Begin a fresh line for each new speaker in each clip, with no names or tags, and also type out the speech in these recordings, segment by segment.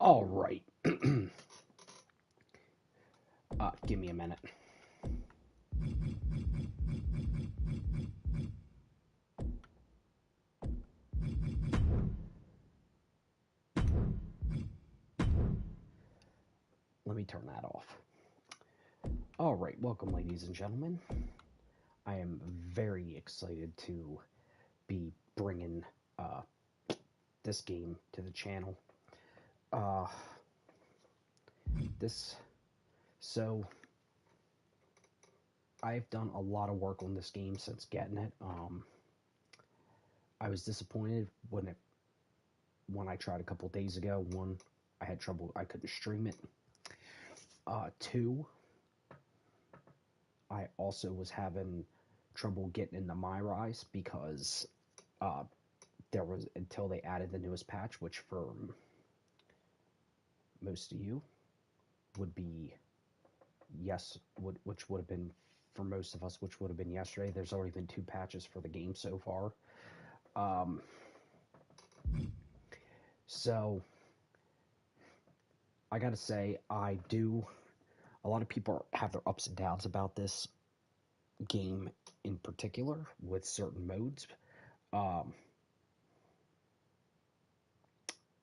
All right. Give me a minute. Let me turn that off. All right. Welcome, ladies and gentlemen. I am very excited to be bringing uh, this game to the channel. Uh, this so I've done a lot of work on this game since getting it. I was disappointed when I tried a couple days ago. One, I had trouble. I couldn't stream it. Two, I also was having trouble getting into My Rise because uh, there was until they added the newest patch, which for most of you would be which would have been for most of us, which would have been yesterday. There's already been two patches for the game so far. Um, so I gotta say, I do. A lot of people have their ups and downs about this game in particular with certain modes. Um,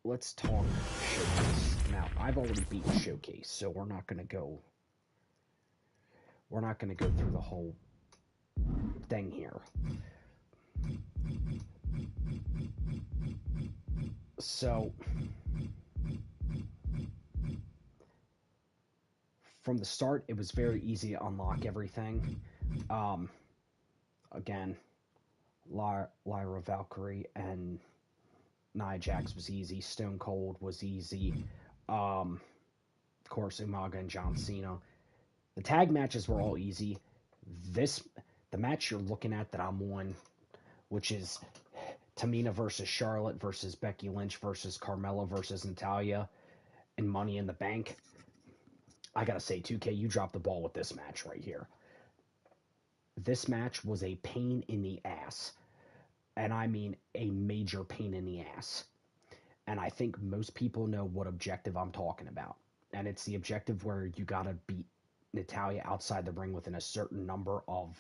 let's talk Showcase. Now, I've already beaten Showcase, so we're not gonna go through the whole thing here. So, from the start, it was very easy to unlock everything. Um, again, Lyra Valkyrie and Nia Jax was easy. Stone Cold was easy. Of course, Umaga and John Cena. The tag matches were all easy. This, the match you're looking at that I'm on, which is Tamina versus Charlotte versus Becky Lynch versus Carmella versus Natalia and Money in the Bank. I gotta say, 2K, you dropped the ball with this match right here. This match was a pain in the ass. And I mean a major pain in the ass. And I think most people know what objective I'm talking about. And it's the objective where you gotta beat Natalia outside the ring within a certain number of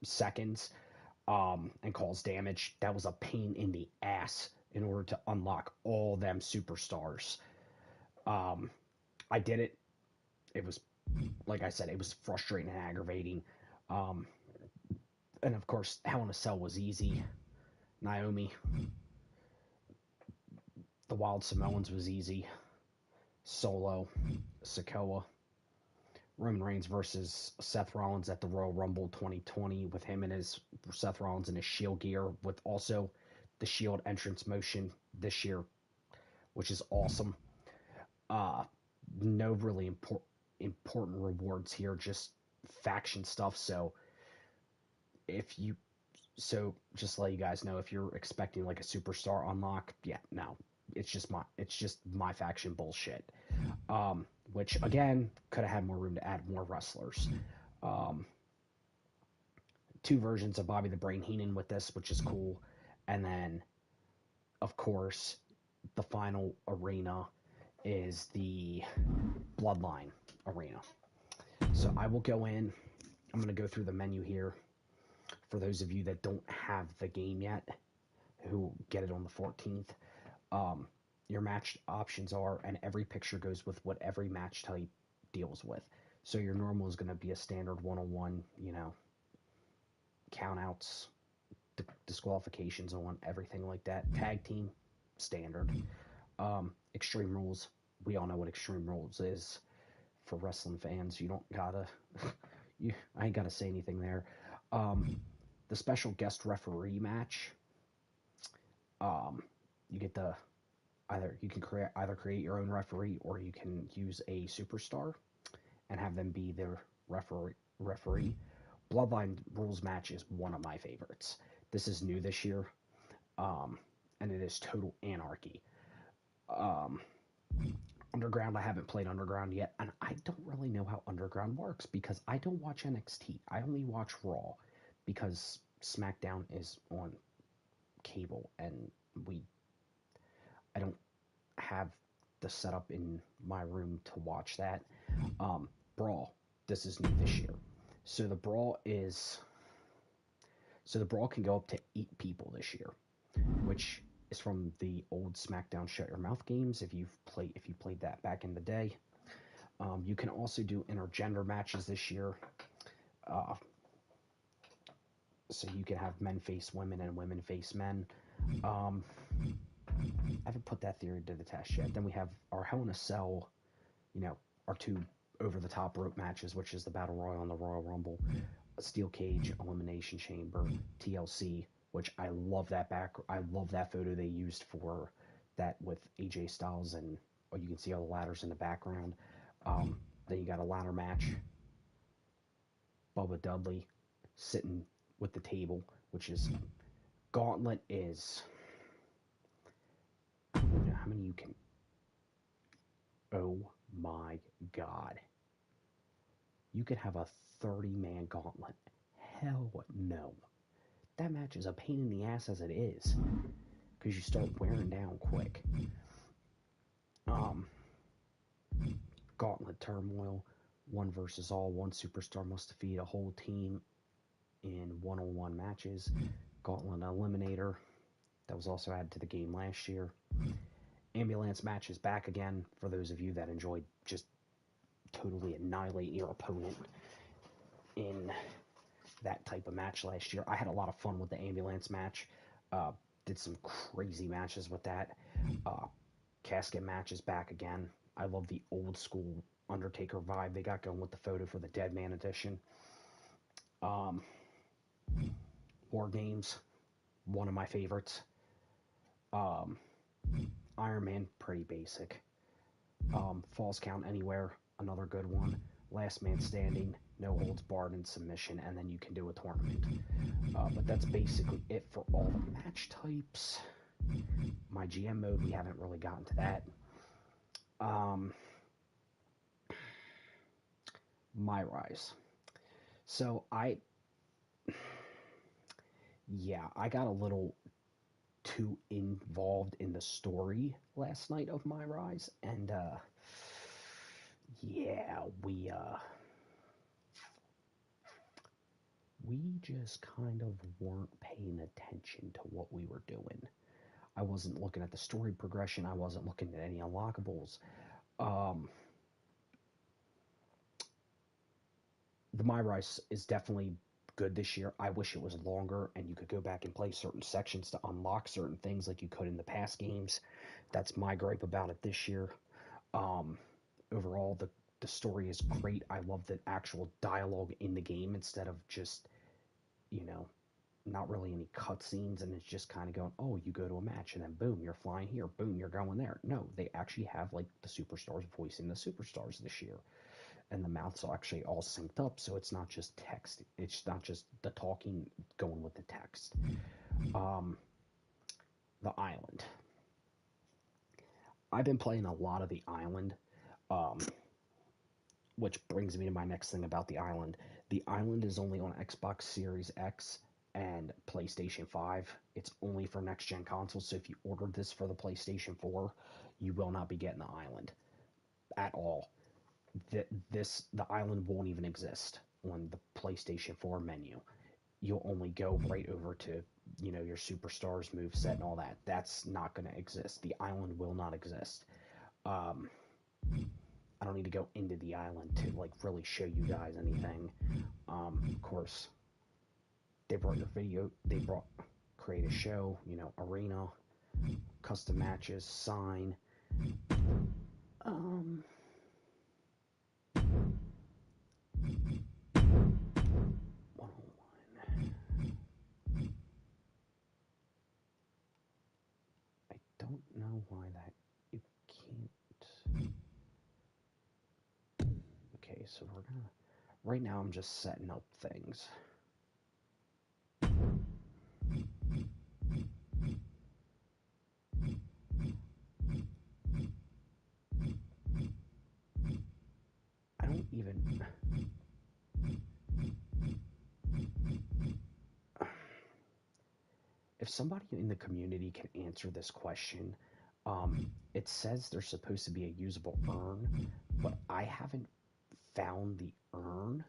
seconds and cause damage. That was a pain in the ass in order to unlock all them superstars. Um, I did it. It was, like I said, it was frustrating and aggravating. Um, and of course, Hell in a Cell was easy. Naomi, the Wild Samoans was easy. Solo, Sikoa, Roman Reigns versus Seth Rollins at the Royal Rumble 2020 with him and his Seth Rollins in his Shield gear with also the Shield entrance motion this year, which is awesome. Uh, no really important rewards here, just faction stuff. If you so just to let you guys know, if you're expecting like a superstar unlock, yeah, no, it's just my faction bullshit. Which again could have had more room to add more wrestlers. Um, two versions of Bobby the Brain Heenan with this, which is cool, and then of course the final arena is the Bloodline arena. So I will go in. I'm going to go through the menu here for those of you that don't have the game yet, who get it on the 14th. Um, your match options are, and every picture goes with what every match type deals with. So your normal is going to be a standard one-on-one, countouts, disqualifications on everything like that. Tag team, standard. Extreme rules, we all know what Extreme Rules is for wrestling fans. You don't gotta, I ain't gotta say anything there. Um, the special guest referee match, um, you get the you can create your own referee or you can use a superstar and have them be their referee. Bloodline rules match is one of my favorites. This is new this year, um, and it is total anarchy. Um, Underground, I haven't played Underground yet, and I don't really know how Underground works because I don't watch NXT. I only watch Raw because SmackDown is on cable, and I don't have the setup in my room to watch that. Brawl. This is new this year. So the brawl is so the brawl can go up to 8 people this year, which is from the old SmackDown Shut Your Mouth games. If you played that back in the day, you can also do intergender matches this year. Uh, so you can have men face women and women face men. Um, I haven't put that theory to the test yet. Then we have our Hell in a Cell, our two over the top rope matches, which is the Battle Royal and the Royal Rumble, a Steel Cage, Elimination Chamber, TLC, which I love that I love that photo they used for that with AJ Styles, and you can see all the ladders in the background. Then you got a ladder match, Bubba Dudley sitting with the table, which is Gauntlet is, I don't know how many you can. Oh my God. You could have a 30-man gauntlet. Hell no. That match is a pain in the ass as it is, because you start wearing down quick. Gauntlet Turmoil, one versus all. One superstar must defeat a whole team in one-on-one matches. Gauntlet Eliminator, that was also added to the game last year. Ambulance match is back again for those of you that enjoyed just totally annihilating your opponent in that type of match last year. I had a lot of fun with the ambulance match. Did some crazy matches with that. Casket match is back again. I love the old school Undertaker vibe they got going with the photo for the Dead Man edition. War Games, one of my favorites. Iron Man, pretty basic. Falls Count Anywhere, another good one. Last Man Standing, no holds barred in submission, and then you can do a tournament. But that's basically it for all the match types. My GM mode, we haven't really gotten to that. My Rise. So I got a little too involved in the story last night of My Rise, and we just kind of weren't paying attention to what we were doing. I wasn't looking at the story progression. I wasn't looking at any unlockables. The My Rise is definitely good this year. I wish it was longer and you could go back and play certain sections to unlock certain things like you could in the past games. That's my gripe about it this year. Overall, the story is great. I love the actual dialogue in the game instead of just, not really any cutscenes, and it's just kind of going, oh, you go to a match and then boom, you're flying here, boom, you're going there. No, they actually have like the superstars voicing the superstars this year, and the mouths are actually all synced up, so it's not just text. It's not just the talking going with the text. The Island. I've been playing a lot of The Island, which brings me to my next thing about The Island. The Island is only on Xbox Series X and PlayStation 5. It's only for next gen consoles, so if you ordered this for the PlayStation 4, you will not be getting the Island at all. The Island won't even exist on the PlayStation 4 menu. You'll only go right over to, your superstars move set and all that. That's not going to exist. The Island will not exist. I don't need to go into the Island to like really show you guys anything. Of course, they brought create a show, arena, custom matches, sign. 101. I don't know why that you can't. Okay, so we're gonna. Right now, I'm just setting up things. I don't even. If somebody in the community can answer this question, It says there's supposed to be a usable urn, but I haven't found the urn.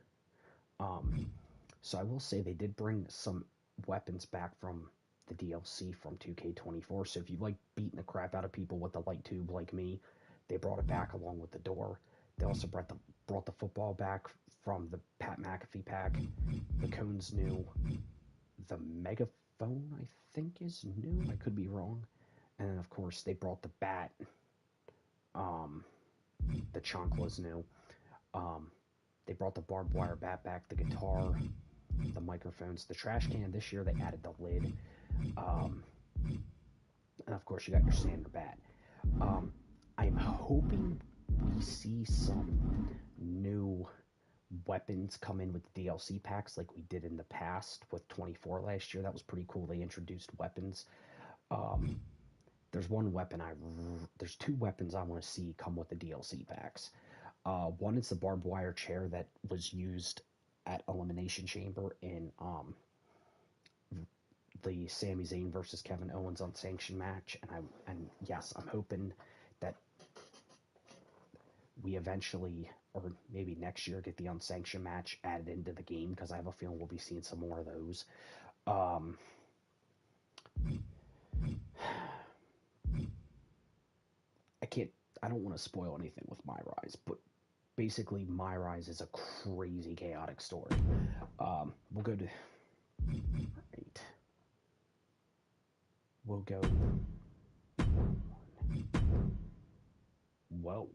Um, so I will say they did bring some weapons back from the DLC from 2K24. So if you like beating the crap out of people with the light tube like me, they brought it back along with the door. They also brought the football back from the Pat McAfee pack. The cone's new. The megaphone, I think, is new. I could be wrong. And then, of course, they brought the bat. Um, the Chonkla's new. Um, they brought the barbed wire bat back, the guitar, the microphones, the trash can. This year they added the lid. Um, and of course, you got your standard bat. Um, I'm hoping we see some new weapons come in with the DLC packs like we did in the past with 24 last year. That was pretty cool. They introduced weapons. Um, there's two weapons I want to see come with the DLC packs. One is the barbed wire chair that was used at Elimination Chamber in the Sami Zayn versus Kevin Owens unsanctioned match, and yes, I'm hoping that we eventually, or maybe next year, get the unsanctioned match added into the game because I have a feeling we'll be seeing some more of those. Um, I can't. I don't want to spoil anything with My Rise, but basically, My Rise is a crazy, chaotic story. We'll go to right. We'll go. Whoa.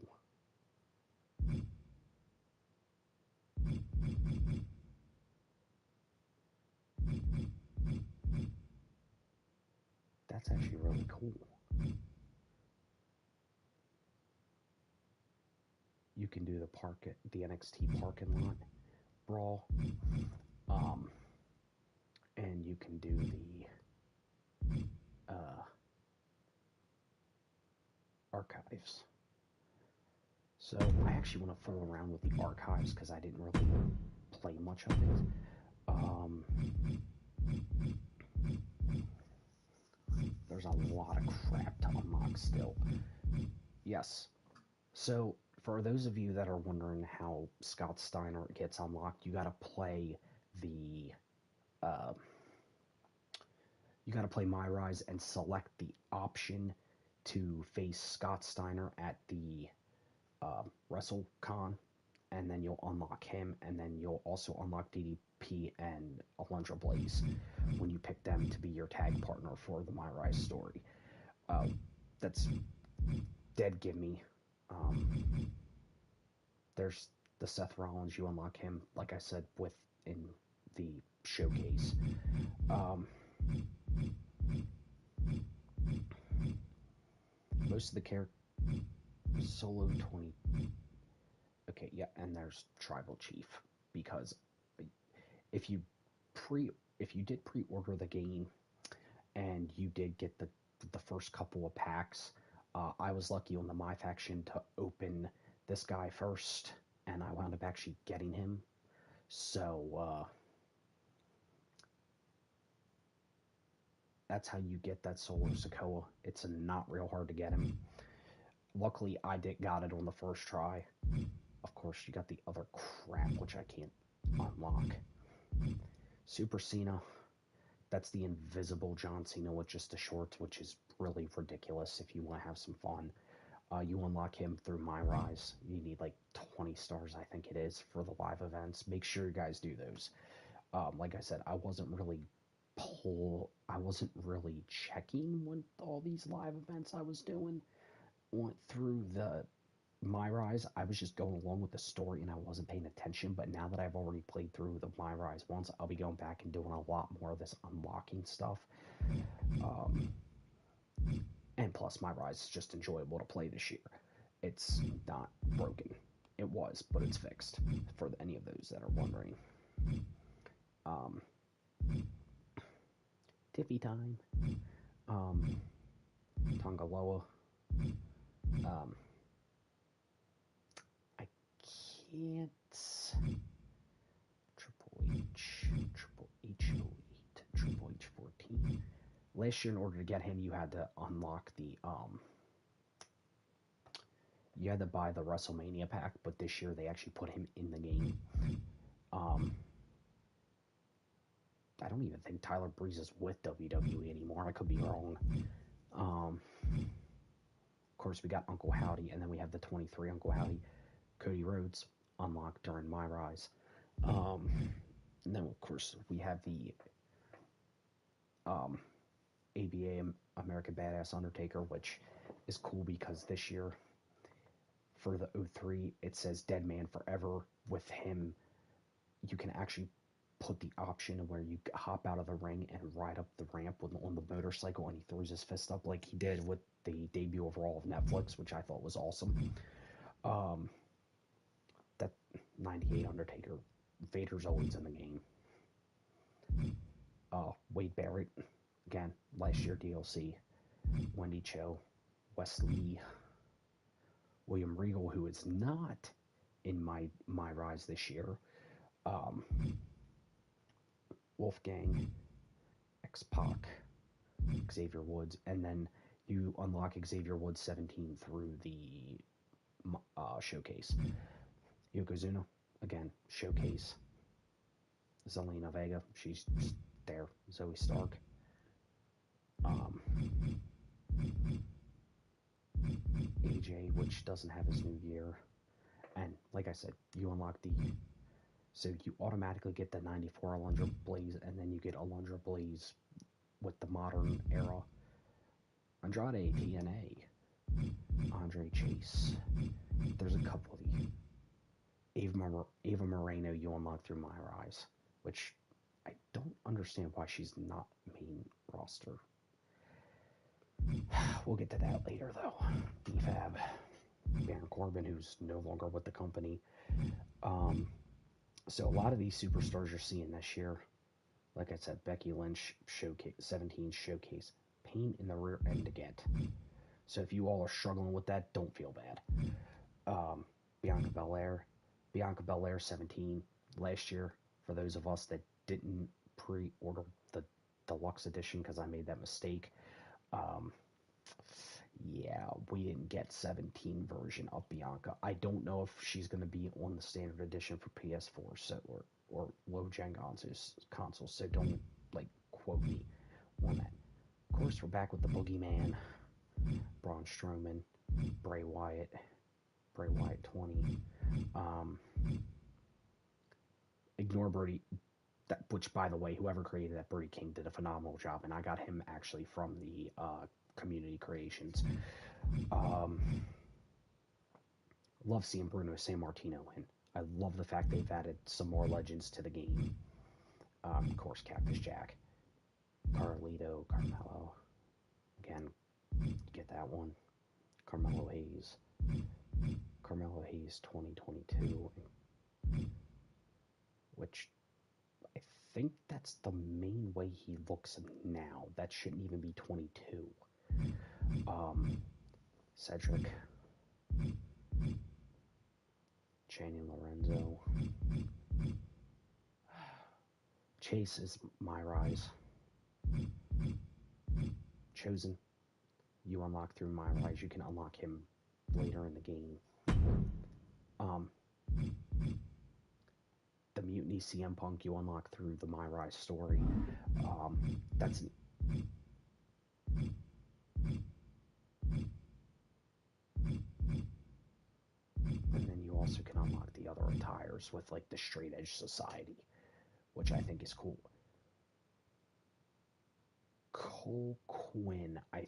That's actually really cool. You can do the NXT parking lot brawl, um, and you can do the archives. So I actually want to fool around with the archives because I didn't really play much of it. There's a lot of crap to unlock still. Yes. So for those of you that are wondering how Scott Steiner gets unlocked, the uh, you got to play My Rise and select the option to face Scott Steiner at the WrestleCon, and then you'll unlock him, and then you'll also unlock DDP and Alundra Blaze when you pick them to be your tag partner for the My Rise story. That's dead gimme. There's the Seth Rollins, you unlock him, like I said, in the showcase. Most of the characters, Solo 20. Okay, yeah, and there's Tribal Chief, because if you did pre-order the game and you did get the first couple of packs, I was lucky on the My Faction to open this guy first, and I wound up actually getting him. So that's how you get that Solo Sikoa. It's not real hard to get him. Luckily, I got it on the first try. Of course, you got the other crap, which I can't unlock. Super Cena, that's the invisible John Cena with just the shorts, which is really ridiculous if you want to have some fun. You unlock him through My Rise. You need like 20 stars, I think it is, for the live events. Make sure you guys do those. Like I said, I wasn't really checking when all these live events I was doing went through the My Rise. I was just going along with the story and I wasn't paying attention. But now that I've already played through the My Rise once, I'll be going back and doing a lot more of this unlocking stuff. And plus, My Rise is just enjoyable to play this year. It's not broken. It was, but it's fixed for any of those that are wondering. Tiffy time. Tongaloa. I can't. Triple H 08, Triple H 14. Last year, in order to get him, you had to unlock the you had to buy the WrestleMania pack, but this year they actually put him in the game. Um, I don't even think Tyler Breeze is with WWE anymore. I could be wrong. Of course, we got Uncle Howdy, and then we have the 23 Uncle Howdy, Cody Rhodes, unlocked during My Rise. And then, of course, we have the ABA American Badass Undertaker, which is cool because this year for the 03 it says Dead Man Forever. With him, you can actually put the option where you hop out of the ring and ride up the ramp on the motorcycle, and he throws his fist up like he did with the debut of Raw of Netflix, which I thought was awesome. That 98 Undertaker, Vader's always in the game. Wade Barrett, again, last year DLC. Wendy Cho, Wesley, William Regal, who is not in my Rise this year. Wolfgang, X-Pac, Xavier Woods, and then you unlock Xavier Woods 17 through the showcase. Yokozuna, again, showcase. Zelina Vega, she's there. Zoe Stark. AJ, which doesn't have his new year. And like I said, you unlock so you automatically get the 94 Alundra Blaze, and then you get Alundra Blaze with the modern era. Andrade, TNA, Andre Chase. There's a couple of the Ava Moreno you unlock through My Rise, which I don't understand why she's not main roster. We'll get to that later, though. BFAB, Baron Corbin, who's no longer with the company. So a lot of these superstars you're seeing this year, like I said, Becky Lynch, showcase 17 showcase, pain in the rear end to get. So if you all are struggling with that, don't feel bad. Bianca Belair 17 last year. For those of us that didn't pre-order the deluxe edition because I made that mistake, yeah, we didn't get 17 version of Bianca. I don't know if she's going to be on the standard edition for PS4 so, or low gen consoles, so don't quote me on that. Of course, we're back with the Boogeyman, Braun Strowman, Bray Wyatt 20. Ignore Brody, which, by the way, whoever created that, Brody King, did a phenomenal job, and I got him actually from the community creations. Love seeing Bruno Sammartino in. I love the fact they've added some more legends to the game. Of course, Cactus Jack, Carlito, Carmelo. Again, get that one. Carmelo Hayes 2022, which I think that's the main way he looks now. That shouldn't even be 22. Cedric, Channing Lorenzo, Chase is My Rise. Chosen, you unlock through My Rise. You can unlock him later in the game. The Mutiny CM Punk you unlock through the My Rise story. That's and then you also can unlock the other attires with the Straight Edge Society, which I think is cool. Cole Quinn, I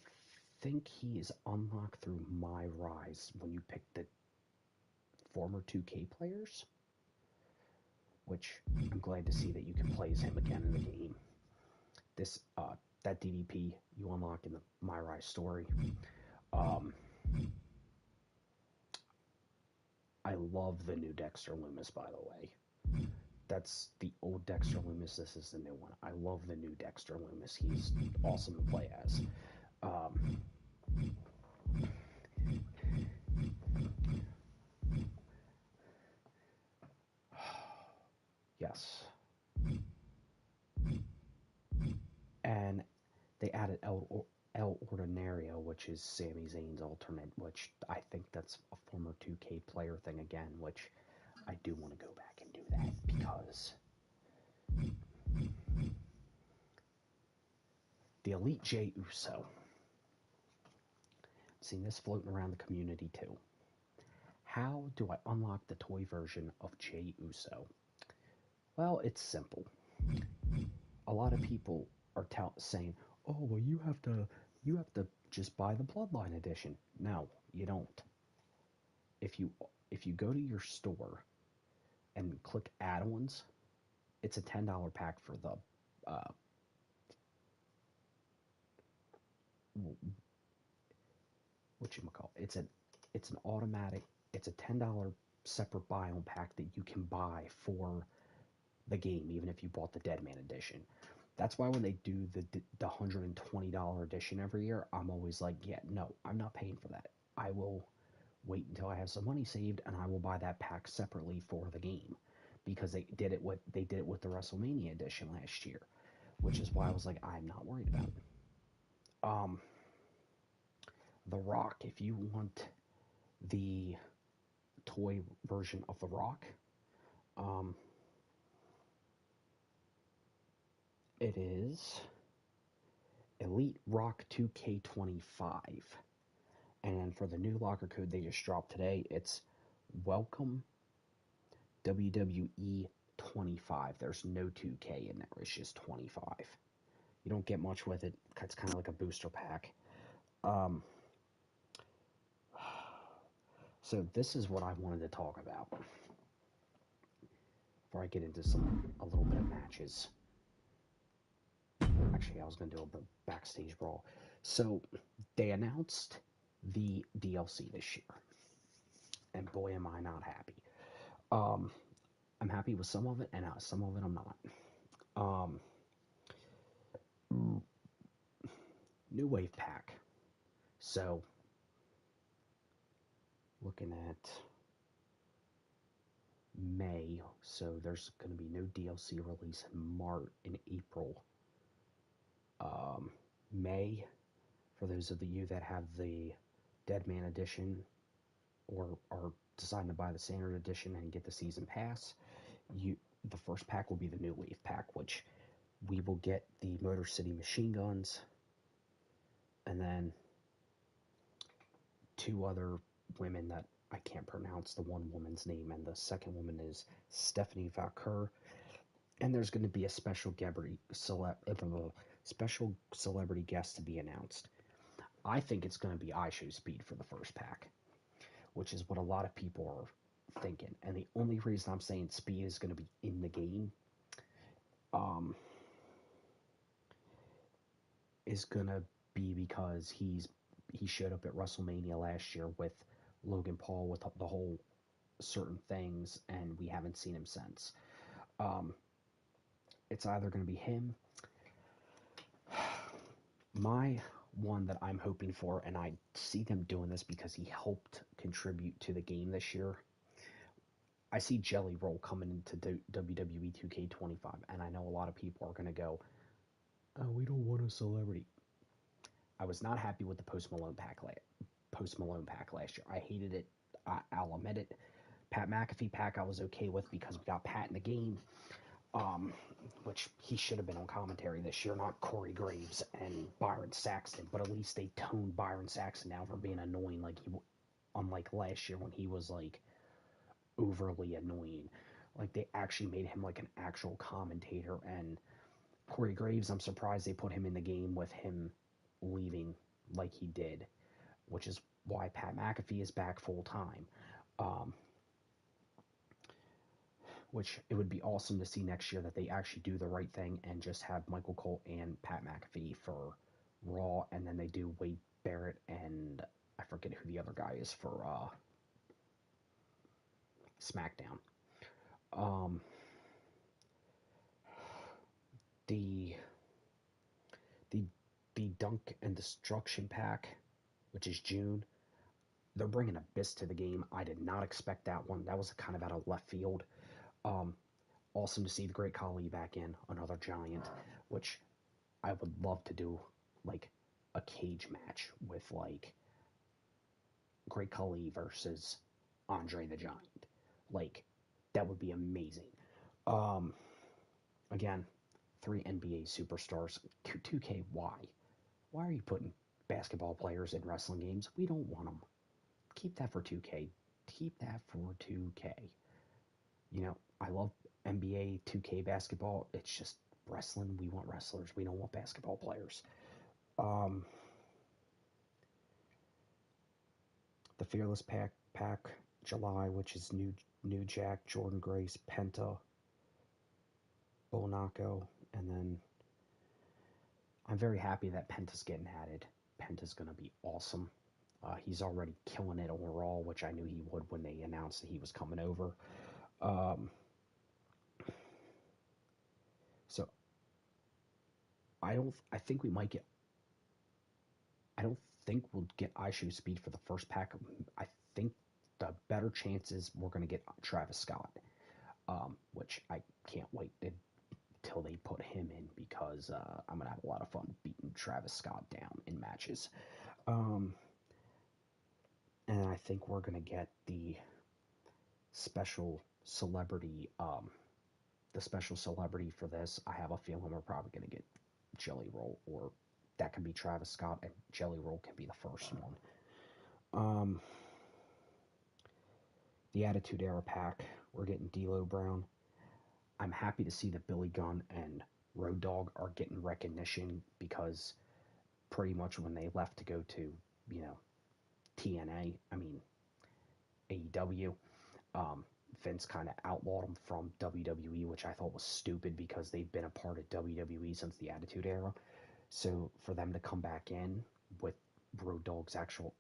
think he is unlocked through My Rise when you pick the former 2K players, which I'm glad to see that you can play as him again in the game. This that DDP you unlock in the My Rise story. I love the new Dexter Lumis, by the way. That's the old Dexter Lumis. This is the new one. I love the new Dexter Lumis. He's awesome to play as. Yes. And they added El Ordinario, which is Sami Zayn's alternate, which I think that's a former 2K player thing again, which I do want to go back and do that because the Elite Jey Uso. I've seen this floating around the community too. How do I unlock the toy version of Jey Uso? Well, it's simple. A lot of people are saying, "Oh, well, you have to just buy the Bloodline edition." No, you don't. If you if you go to your store and click add-ons, it's a $10 pack for the whatchamacallit. It's an automatic. It's a $10 separate buy-on pack that you can buy for the game, even if you bought the Deadman edition. That's why when they do the $120 edition every year, I'm always like, yeah, no, I'm not paying for that. I will wait until I have some money saved, and I will buy that pack separately for the game, because they did it with the WrestleMania edition last year, which is why I was like, I'm not worried about it. The Rock, if you want the toy version of The Rock, it is Elite Rock 2K25. And then for the new locker code they just dropped today, it's Welcome WWE 25. There's no 2K in there. It's just 25. You don't get much with it. It's kind of like a booster pack. So this is what I wanted to talk about before I get into a little bit of matches. Actually, I was going to do a backstage brawl. So they announced the DLC this year, and boy, am I not happy. I'm happy with some of it, and some of it I'm not. New Wave Pack. So, looking at May, so there's going to be no DLC release in April. May, for those of you that have the Deadman edition or are deciding to buy the standard edition and get the season pass, the first pack will be the New Wave Pack, which we will get the Motor City Machine Guns, and then two other women that I can't pronounce the one woman's name, and the second woman is Stephanie Valcour. And there's going to be a special celebrity guest to be announced. I think it's going to be IShowSpeed for the first pack, which is what a lot of people are thinking. And the only reason I'm saying Speed is going to be in the game is going to be because he showed up at WrestleMania last year with Logan Paul with the whole certain things, and we haven't seen him since. It's either going to be him. My one that I'm hoping for, and I see them doing this because he helped contribute to the game this year, I see Jelly Roll coming into WWE 2K25, and I know a lot of people are going to go, "Oh, we don't want a celebrity." I was not happy with the Post Malone pack last year. I hated it. I'll admit it. Pat McAfee pack I was okay with because we got Pat in the game, which he should have been on commentary this year, not Corey Graves and Byron Saxton. But at least they toned Byron Saxton down for being annoying, unlike last year when he was like overly annoying. Like they actually made him like an actual commentator. And Corey Graves, I'm surprised they put him in the game with him leaving like he did, which is why Pat McAfee is back full time. Which it would be awesome to see next year that they actually do the right thing and just have Michael Cole and Pat McAfee for Raw, and then they do Wade Barrett and I forget who the other guy is for SmackDown. The Dunk and Destruction pack, which is June, they're bringing Abyss to the game. I did not expect that one. That was kind of out of left field. Awesome to see the Great Khali back in, another giant, which I would love to do like a cage match with like Great Khali versus Andre the Giant. Like that would be amazing. Um, Again, three NBA superstars. 2K, why? Why are you putting basketball players in wrestling games? We don't want them. Keep that for 2K. Keep that for 2K. You know, I love NBA 2K basketball. It's just wrestling. We want wrestlers. We don't want basketball players. Um, the Fearless Pack July, which is New Jack, Jordan Grace, Penta, Bonako, and then I'm very happy that Penta's getting added. Penta's going to be awesome. He's already killing it overall, which I knew he would when they announced that he was coming over. Um, so I think we might get. I don't think we'll get Ishu speed for the first pack. I think the better chances we're going to get Travis Scott, which I can't wait until they put him in because I'm going to have a lot of fun beating Travis Scott down in matches. Um, and I think we're going to get special celebrity, the special celebrity for this. I have a feeling we're probably going to get Jelly Roll, or that can be Travis Scott, and Jelly Roll can be the first one. The Attitude Era pack, we're getting D'Lo Brown. I'm happy to see that Billy Gunn and Road Dogg are getting recognition because pretty much when they left to go to, you know, AEW, Vince kind of outlawed them from WWE, which I thought was stupid because they've been a part of WWE since the Attitude Era. So for them to come back in with Road Dogg's actual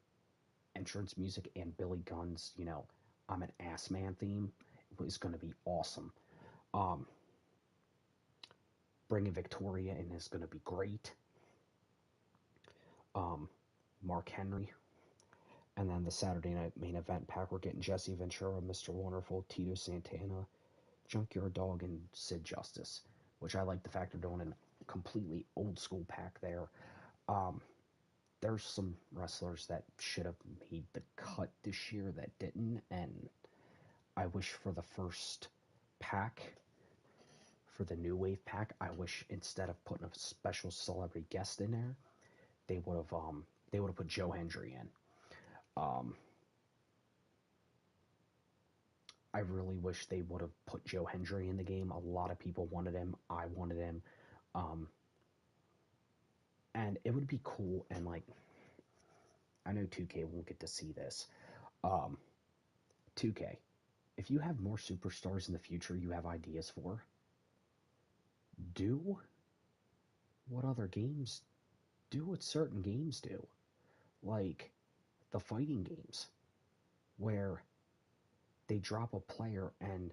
entrance music and Billy Gunn's, you know, I'm an ass man theme was going to be awesome. Bringing Victoria in is going to be great. Mark Henry. And then the Saturday night main event pack, we're getting Jesse Ventura, Mr. Wonderful, Tito Santana, Junkyard Dog, and Sid Justice, which I like the fact of doing a completely old school pack there. There's some wrestlers that should have made the cut this year that didn't, and I wish for the first pack, for the New Wave pack, I wish instead of putting a special celebrity guest in there, they would have put Joe Hendry in. I really wish they would have put Joe Hendry in the game. A lot of people wanted him. I wanted him. And it would be cool. And like, I know 2K won't get to see this. 2K, if you have more superstars in the future you have ideas for, do what certain games do. Like the fighting games, where they drop a player and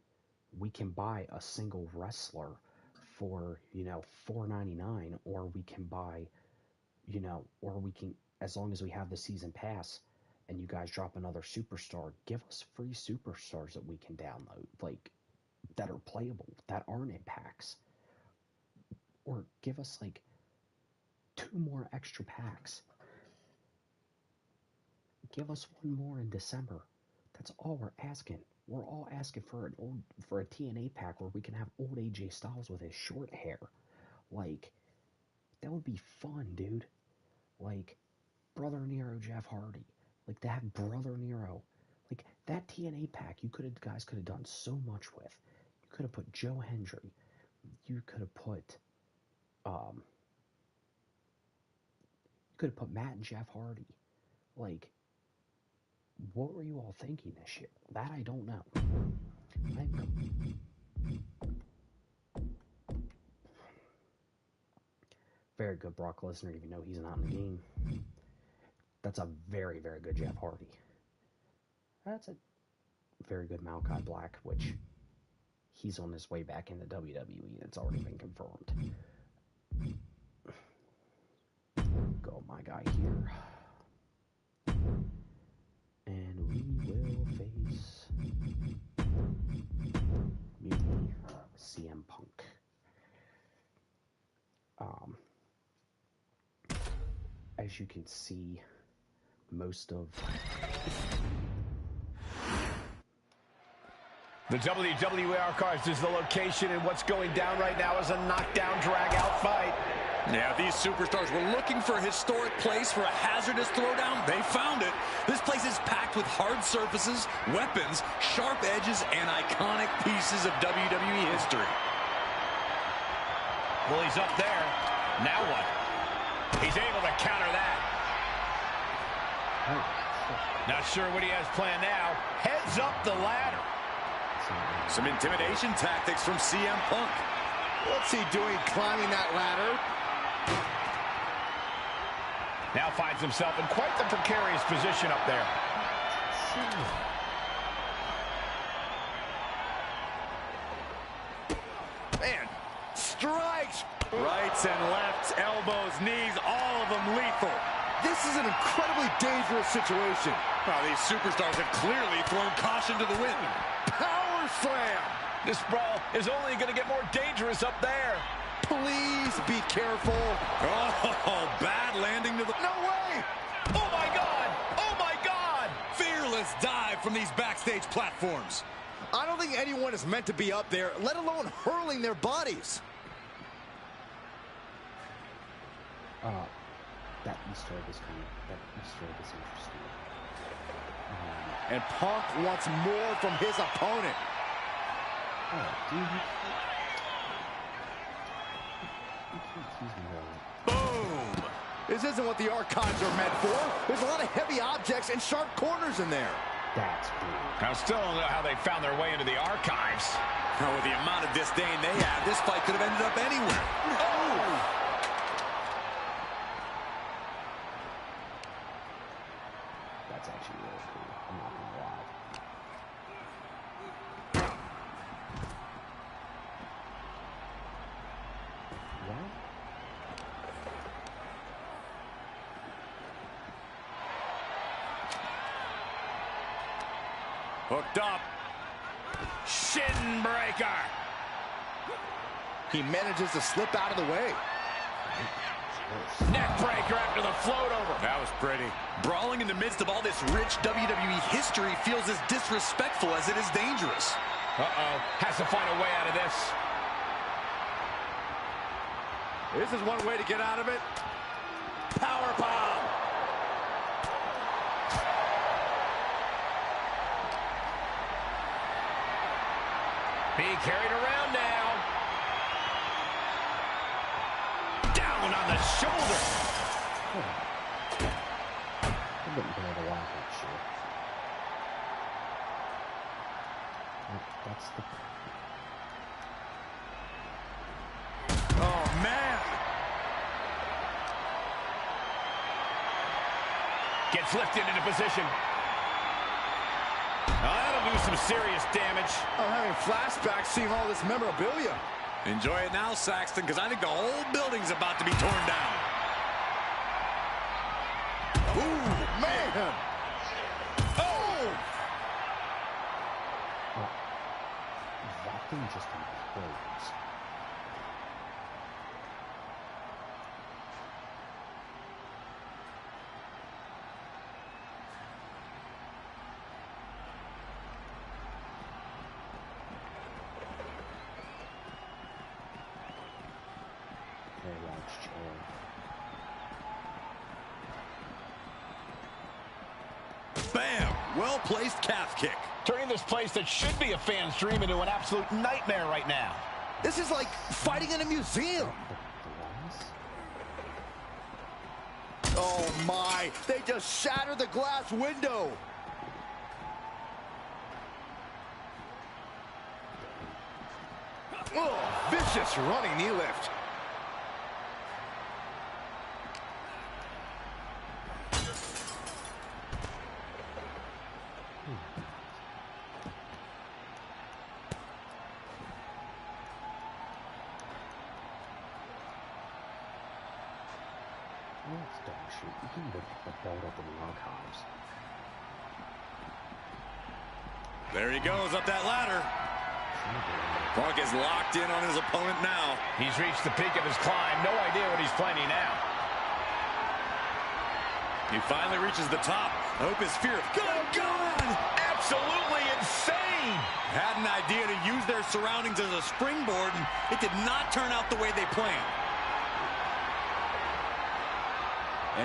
we can buy a single wrestler for, you know, $4.99, or we can buy, you know, or we can, as long as we have the season pass and you guys drop another superstar, give us free superstars that we can download, like that are playable, that aren't in packs, or give us like 2 more extra packs. Give us 1 more in December. That's all we're asking. We're all asking for a TNA pack where we can have old AJ Styles with his short hair. Like, that would be fun, dude. Like, Brother Nero, Jeff Hardy. Like, to have Brother Nero. Like, that TNA pack, guys could have done so much with. You could have put Joe Hendry. You could have put, Matt and Jeff Hardy. Like, what were you all thinking this year? That I don't know. Very good Brock Lesnar, even though he's not in the game. That's a very, very good Jeff Hardy. That's a very good Malachi Black, which he's on his way back into WWE. That's already been confirmed. Go my guy here. And we will face Mutiny CM Punk. as you can see, most of...
The WWE Archives is the location, and what's going down right now is a knockdown, drag-out fight.
Yeah, these superstars were looking for a historic place for a hazardous throwdown. They found it. This place is packed with hard surfaces, weapons, sharp edges, and iconic pieces of WWE history.
Well, he's up there. Now what? He's able to counter that. Not sure what he has planned now. Heads up the ladder.
Some intimidation tactics from CM Punk. What's he doing climbing that ladder?
Now finds himself in quite the precarious position up there.
Man, strikes. Rights and lefts, elbows, knees, all of them lethal. This is an incredibly dangerous situation. Well, these superstars have clearly thrown caution to the wind. Power slam.
This brawl is only going to get more dangerous up there.
Please be careful. Oh, bad landing to the... No way!
Oh, my God! Oh, my God!
Fearless dive from these backstage platforms. I don't think anyone is meant to be up there, let alone hurling their bodies.
That Easter egg is interesting.
And Punk wants more from his opponent.
Oh, dude.
Boom! This isn't what the archives are meant for. There's a lot of heavy objects and sharp corners in there.
That's cool.
I still don't know how they found their way into the archives.
Now, with the amount of disdain they have, this fight could have ended up anywhere. Oh!
That's actually really cool. I'm not gonna lie. What?
Hooked up.
Shin breaker.
He manages to slip out of the way.
Neck breaker after the float over.
That was pretty. Brawling in the midst of all this rich WWE history feels as disrespectful as it is dangerous.
Uh-oh. Has to find a way out of this.
This is one way to get out of it. Power bomb.
Being carried around now. Down on the shoulder.
I wouldn't be able to watch that shit. That's the...
Oh, man.
Gets lifted into position. That'll do some serious damage.
I'm having flashbacks seeing all this memorabilia. Enjoy it now, Saxton, because I think the whole building's about to be torn down. Ooh, man! Oh!
That thing just implodes. Very large chair.
Bam! Well-placed calf kick.
Turning this place that should be a fan's dream into an absolute nightmare right now.
This is like fighting in a museum. Oh, my. They just shattered the glass window. Oh, vicious running knee lift.
That's dog shit. You can look at the belt up in the archives.
There he goes up that ladder. Punk is locked in on his opponent now.
He's reached the peak of his climb. No idea what he's planning now.
He finally reaches the top. I hope his fear of gone.
Absolutely insane.
Had an idea to use their surroundings as a springboard, and it did not turn out the way they planned.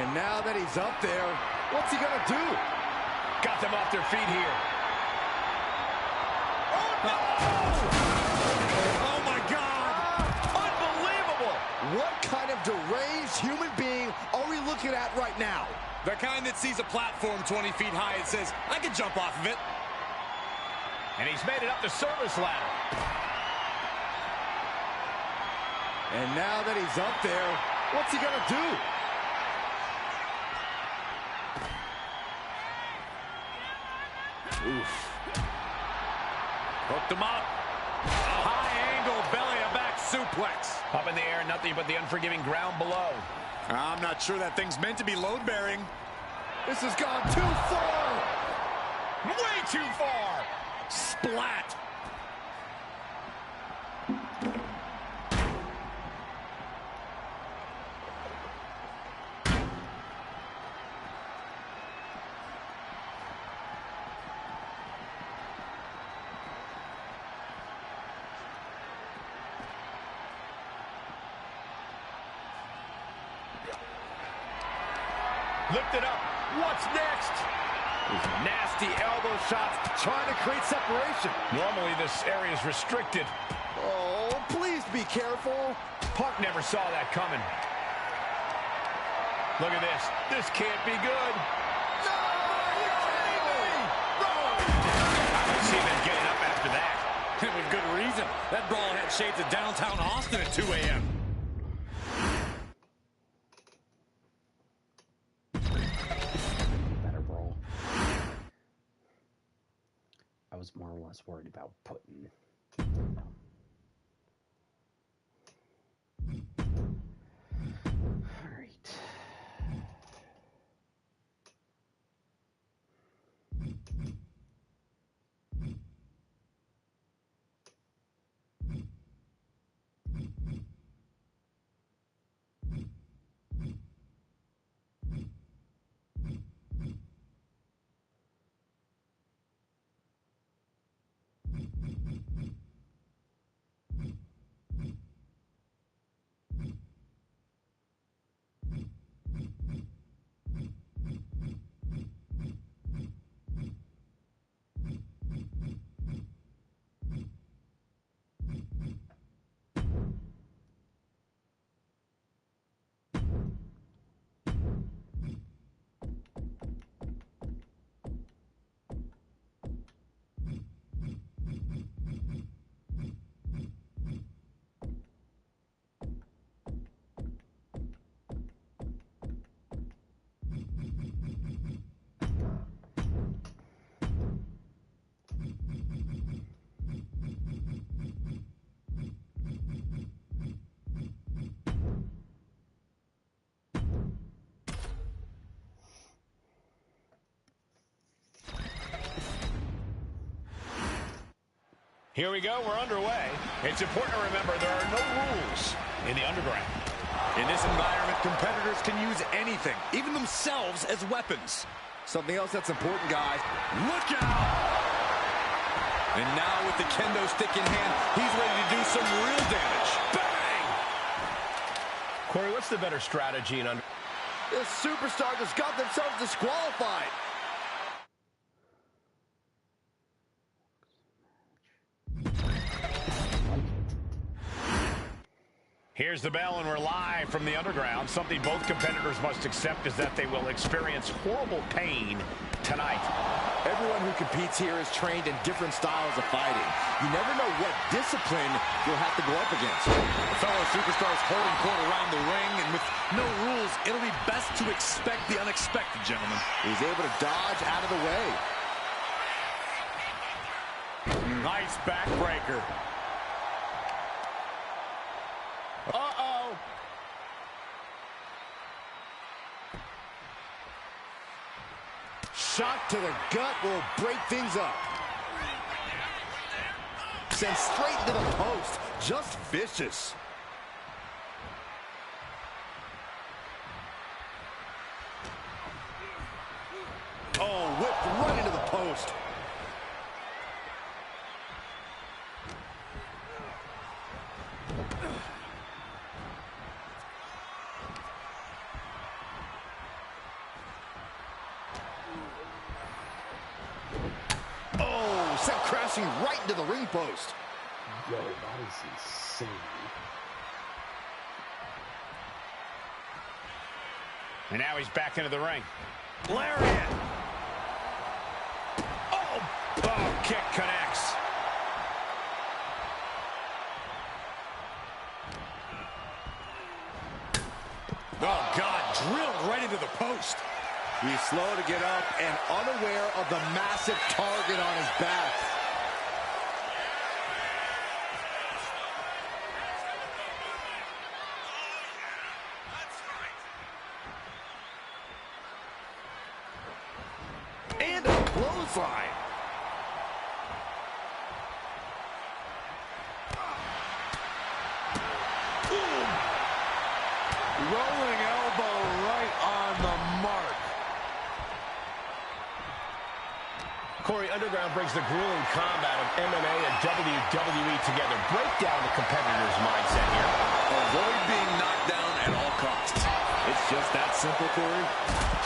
And now that he's up there, what's he gonna do?
Got them off their feet here.
Oh my God!
Unbelievable!
What kind of deranged human being are we looking at right now?
The kind that sees a platform 20 feet high and says, I can jump off of it.
And he's made it up the service ladder.
And now that he's up there, what's he gonna do?
Oof. Hooked him up. High angle belly-to-back suplex.
Up in the air, nothing but the unforgiving ground below.
I'm not sure that thing's meant to be load-bearing.
This has gone too far.
Way too far.
Splat.
Lift it up. What's next?
These nasty elbow shots trying to create separation.
Normally this area is restricted.
Oh, please be careful.
Punk never saw that coming. Look at this. This can't be good.
No! You're kidding me!
I don't see them getting up after that.
And with good reason. That brawl had shades of downtown Austin at 2 a.m.
Better roll. I was more or less worried about putting... Alright.
Here we go, we're underway. It's important to remember there are no rules in the underground.
In this environment, competitors can use anything, even themselves, as weapons.
Something else that's important, guys.
Look out! And now with the kendo stick in hand, he's ready to do some real damage. Bang!
Corey, what's the better strategy in under...
This superstar just got themselves disqualified.
Here's the bell, and we're live from the underground. Something both competitors must accept is that they will experience horrible pain tonight.
Everyone who competes here is trained in different styles of fighting. You never know what discipline you'll have to go up against.
Fellow superstars holding court around the ring, and with no rules, it'll be best to expect the unexpected, gentlemen.
He's able to dodge out of the way.
Nice backbreaker.
Uh-oh.
Shot to the gut will break things up. Sent straight to the post. Just vicious.
crashing right into the ring post.
Yo, that is insane.
And now he's back into the ring. Lariat. Oh, kick connects.
Oh, God, drilled right into the post. He's slow to get up and unaware of the massive target on his back. And a clothesline. Rolling elbow right on the mark.
Corey, Underground brings the grueling combat of MMA and WWE together. Break down the competitor's mindset here.
Avoid being knocked down at all costs. It's just that simple, Corey.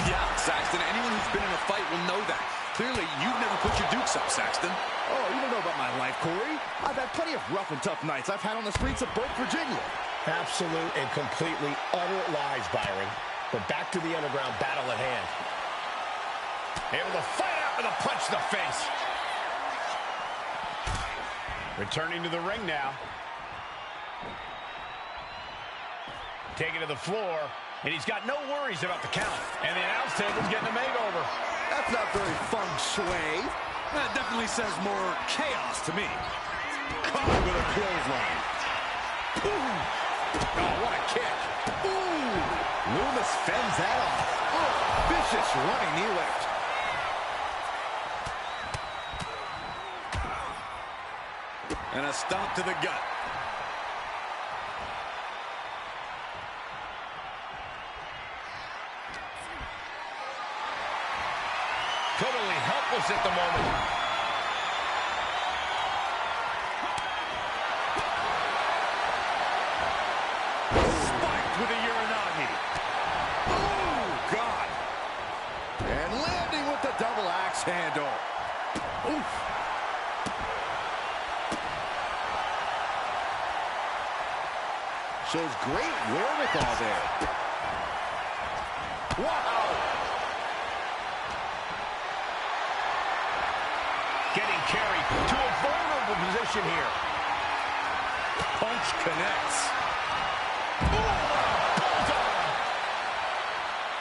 Yeah, Saxton, anyone who's been in a fight will know that. Clearly, you've never put your dukes up, Saxton.
Oh, you don't know about my life, Corey. I've had plenty of rough and tough nights I've had on the streets of Burke, Virginia.
Absolute and completely utter lies, Byron. But back to the Underground battle at hand.
Able to fight out with a punch to the face. Returning to the ring now. Taken to the floor, and he's got no worries about the count. And the announce table's getting a makeover.
That's not very feng shui.
That definitely says more chaos to me.
Caught with a clothesline.
Ooh. Oh, what a kick.
Ooh. Loomis fends that off. Oh, vicious running knee lift.
And a stomp to the gut.
Totally helpless at the moment.
Spiked with a Uranagi. Oh, God. And landing with the double axe handle. Oof. Shows great wherewithal there. Wow.
Getting carried to a vulnerable position here.
Punch connects.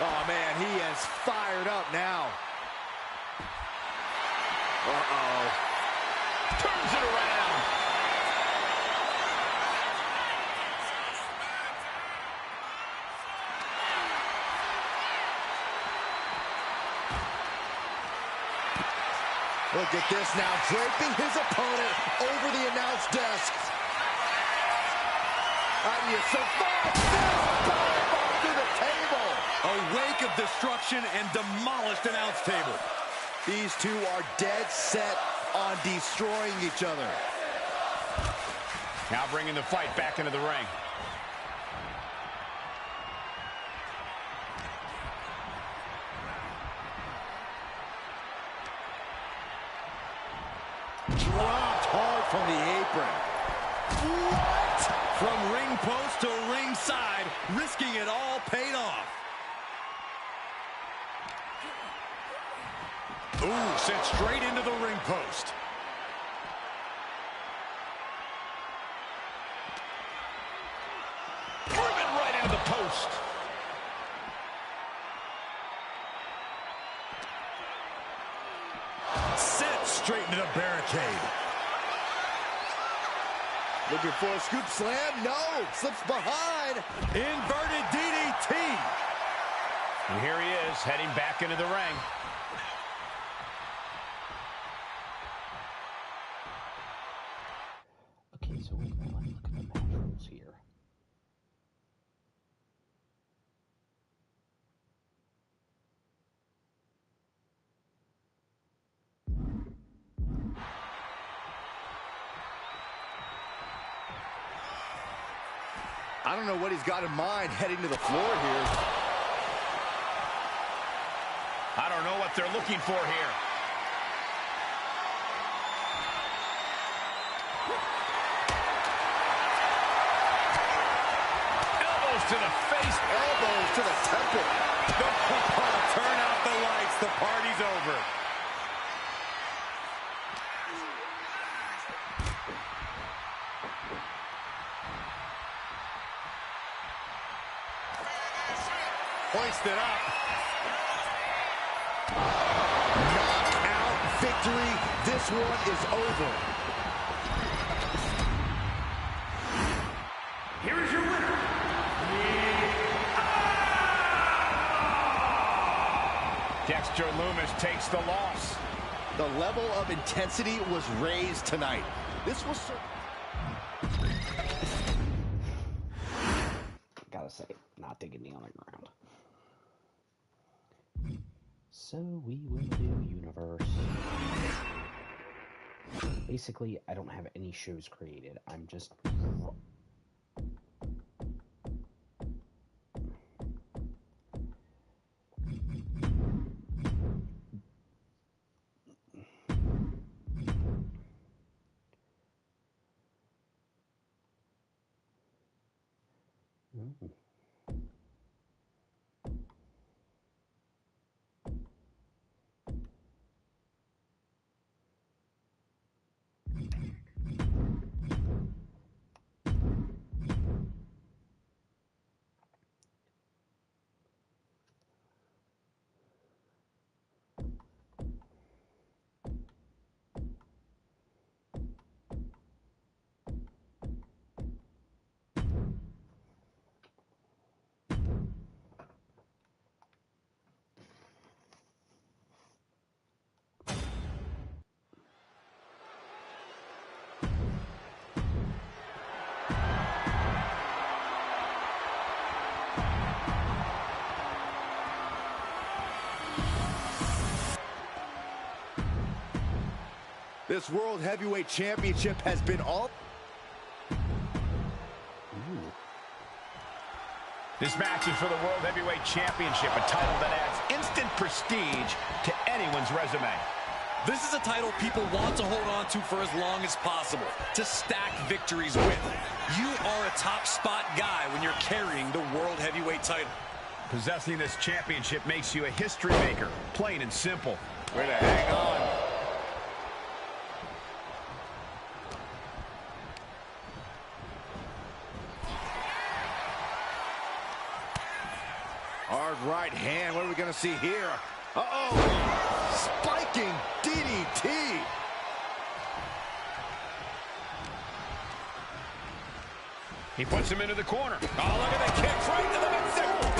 Oh, man, he is fired up now. Uh-oh.
Turns it around.
Look at this now, draping his opponent over the announce desk. And you survive this powerbomb to the table.
A wake of destruction and demolished announce table.
These two are dead set on destroying each other.
Now bringing the fight back into the ring.
Dropped hard from the apron. What?
From ring post to ringside, risking it all paid off. Ooh, sent straight into the ring post.
Driven right into the post.
Sent straight into the barricade.
Looking for a scoop slam. No. Slips behind.
Inverted DDT.
And here he is, heading back into the ring.
Okay, so wait a minute. Let's look at the match rules here.
I don't know what he's got in mind heading to the floor here.
I don't know what they're looking for here. to the face.
Elbows to the temple.
Turn out the lights. The party's over. Hoisted up.
Knockout victory. This one is over.
Here is your winner. Dexter Lumis takes the loss.
The level of intensity was raised tonight. This was...
Gotta say, not taking knee on the ground. So we will do Universe. Basically, I don't have any shows created. I'm just...
This World Heavyweight Championship has been all...
This match is for the World Heavyweight Championship, a title that adds instant prestige to anyone's resume.
This is a title people want to hold on to for as long as possible, to stack victories with. You are a top spot guy when you're carrying the World Heavyweight title.
Possessing this championship makes you a history maker, plain and simple.
Way to hang on. Hard right hand. What are we going to see here? Uh-oh. Spiking DDT.
He puts him into the corner. Oh, look at the kicks right to the midsection.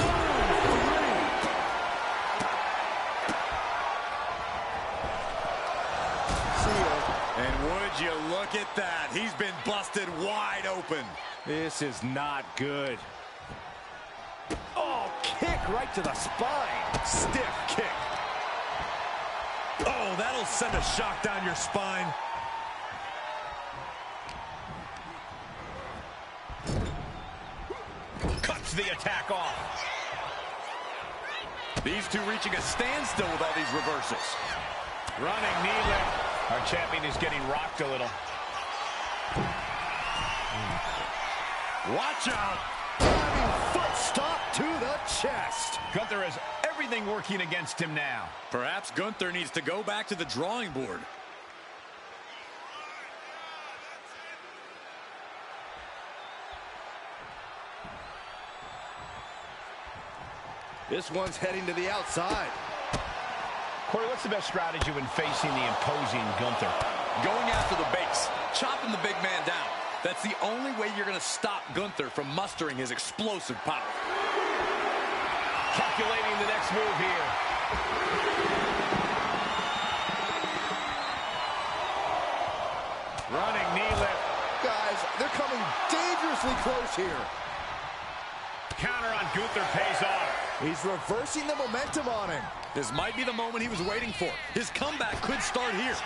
And would you look at that? He's been busted wide open. This is not good. Oh, kick right to the spine. Stiff kick.
Oh, that'll send a shock down your spine.
Cuts the attack off.
These two reaching a standstill with all these reversals.
Running knee lift. Our champion is getting rocked a little.
Watch out. Driving foot stop to the chest.
Gunther has everything working against him now.
Perhaps Gunther needs to go back to the drawing board.
This one's heading to the outside.
Corey, what's the best strategy when facing the imposing Gunther?
Going after the base, chopping the big man down. That's the only way you're going to stop Gunther from mustering his explosive power.
Calculating the next move here. Running knee lift.
Guys, they're coming dangerously close here.
Counter on Gunther pays off.
He's reversing the momentum on him.
This might be the moment he was waiting for. His comeback could start here.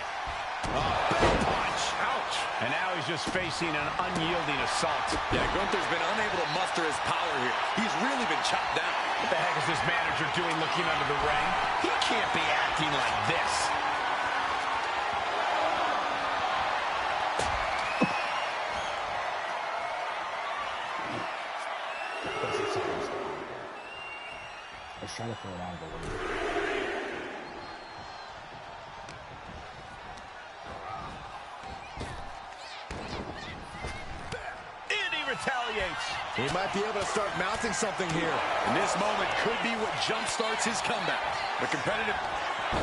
Punch. Ouch. And now he's just facing an unyielding assault.
Yeah, Gunther's been unable to muster his power here. He's really been chopped down.
What the heck is this manager doing looking under the ring? He can't be acting like this.
Doesn't just try to throw it out of the way.
And he retaliates.
He might be able to start mounting something here.
And this moment could be what jump-starts his comeback. The competitive...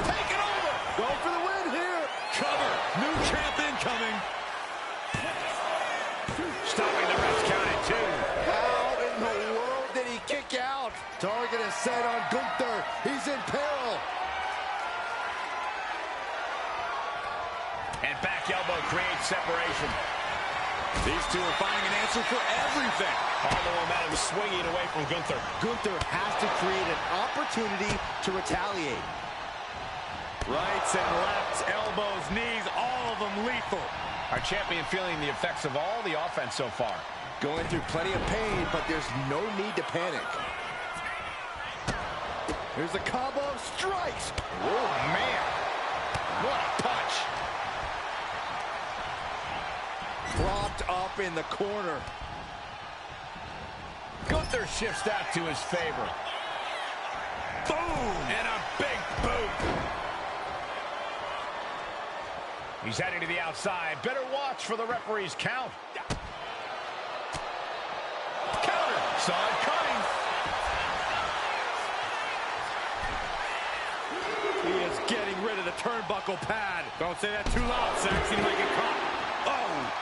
Take it over!
Go for the win here!
Cover! New champ incoming!
Stopping the ref's count at 2.
How in the world did he kick out? Target is set on Gunther. He's in peril.
And back elbow creates separation.
These two are finding an answer for everything.
All the momentum swinging away from Gunther.
Gunther has to create an opportunity to retaliate. Rights and lefts, elbows, knees, all of them lethal.
Our champion feeling the effects of all the offense so far.
Going through plenty of pain, but there's no need to panic. Here's the combo of strikes.
Oh, man. What a punch.
Propped up in the corner.
Gunther shifts that to his favor. Boom! And a big boot. He's heading to the outside. Better watch for the referee's count. Counter. Saw it coming.
He is getting rid of the turnbuckle pad. Don't say that too loud, Saxon. He might get caught. Oh!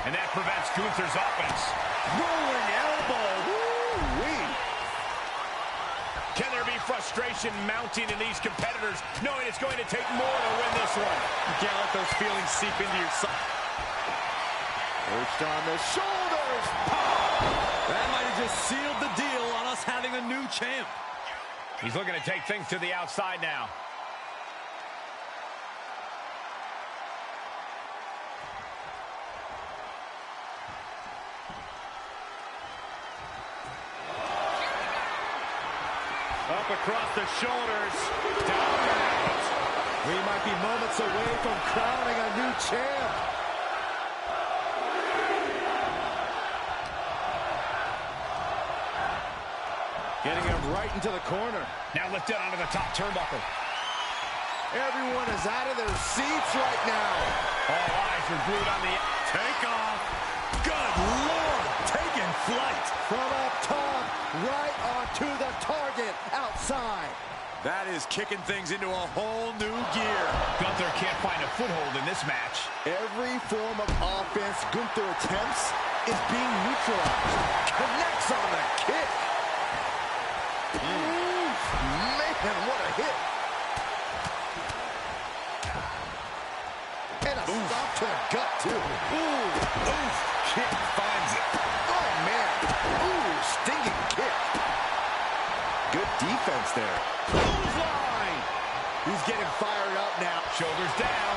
And that prevents Gunther's offense.
Rolling elbow. Woo-wee.
Can there be frustration mounting in these competitors, knowing it's going to take more to win this one?
You can't let those feelings seep into your soul. Perched on the shoulders.
That might have just sealed the deal on us having a new champ.
He's looking to take things to the outside now.
Up across the shoulders. Down and out. We might be moments away from crowning a new champ. Getting him right into the corner.
Now lifted onto the top turnbuckle.
Everyone is out of their seats right now.
All eyes are glued on the...
Take off.
Good Lord! Taking flight!
From up top, right onto the target outside.
That is kicking things into a whole new gear.
Gunther can't find a foothold in this match.
Every form of offense Gunther attempts is being neutralized. Connects on the kick. Ooh, man, what a hit. And a stop to the gut, too. Ooh, kick finds it. Oh, man. Ooh, stinging kick. Good defense there. Clothesline. He's getting fired up now.
Shoulders down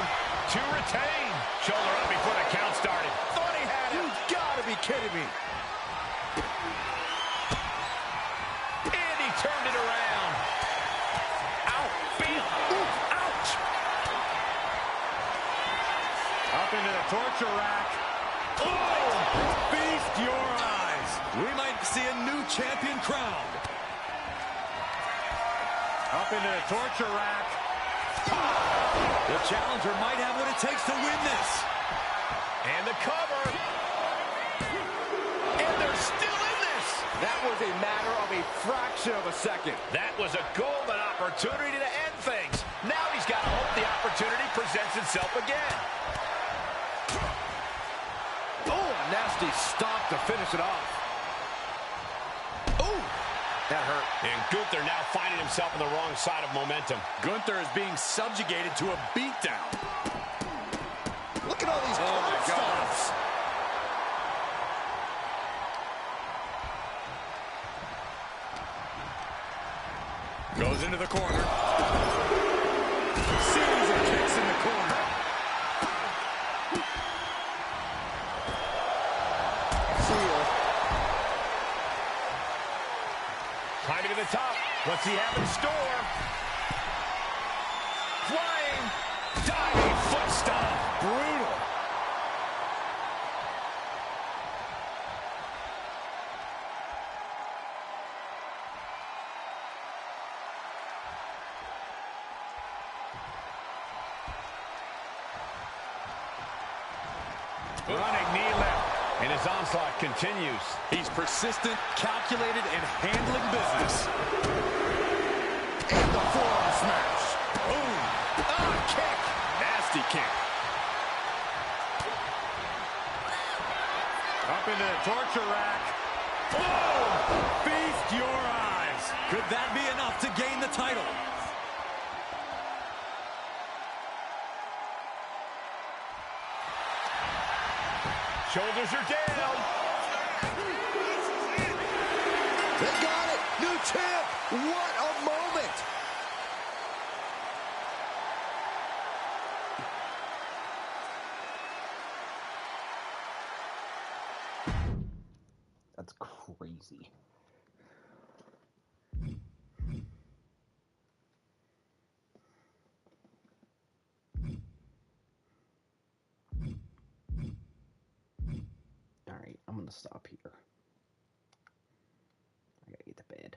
to retain. Shoulder up before the count started. Thought he had it.
You've got to be kidding me.
And he turned it around. Ow, bam. Ooh, ouch.
Up into the torture rack.
Oh! Feast your eyes. We might see a new champion crowned.
Up into the torture rack.
The challenger might have what it takes to win this.
And the cover. And they're still in this.
That was a matter of a fraction of a second.
That was a golden opportunity to end things. Now he's got to hope the opportunity presents itself again.
Oh, a nasty stop to finish it off. Oh, that hurt.
And Gunther now finding himself on the wrong side of momentum.
Gunther is being subjugated to a beatdown.
Look at all these stops.
Goes into the corner. Series of kicks in the corner.
Trying What's he have in store? Flying, diving foot stomp.
Brutal.
Running knee lift, and his onslaught continues.
He's persistent, calculated, and handling business.
And the forearm smash. Boom. Kick. Nasty kick. Up into the torture rack.
Boom! Feast your eyes. Could that be enough to gain the title?
Shoulders are down.
They got it. New champ. What a moment.
That's crazy. All right, I'm gonna stop here. I gotta get to bed.